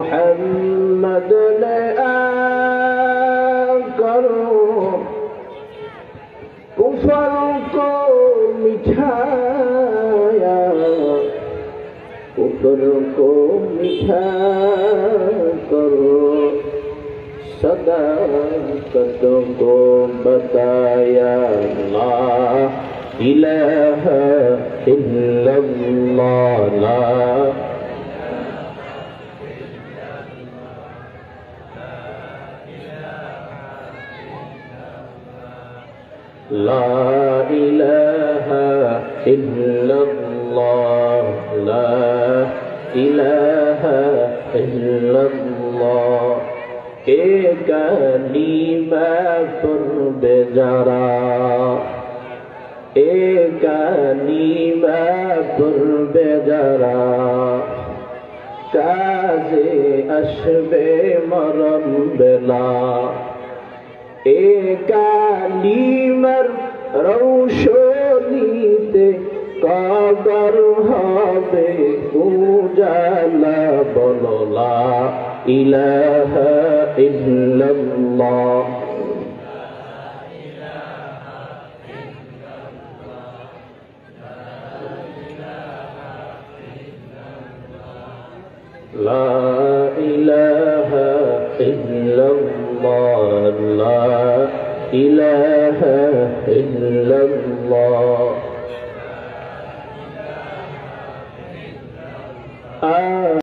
محمد نے کر کفر کو مٹھایا کفر کو مٹھا کرو صداقت کو بتایا لا الہ الا اللہ لا الہ الا اللہ لا الہ الا اللہ ایک کلمہ پر بیجارا ایک کلمہ پر بیجارا কাজে আসবে মরণ বেলা এ কালিমার রৌশনীতে কবর হবে উজালা বলো লা ইলাহা ইল্লাল্লাহ لا إله إلا الله لا إله إلا الله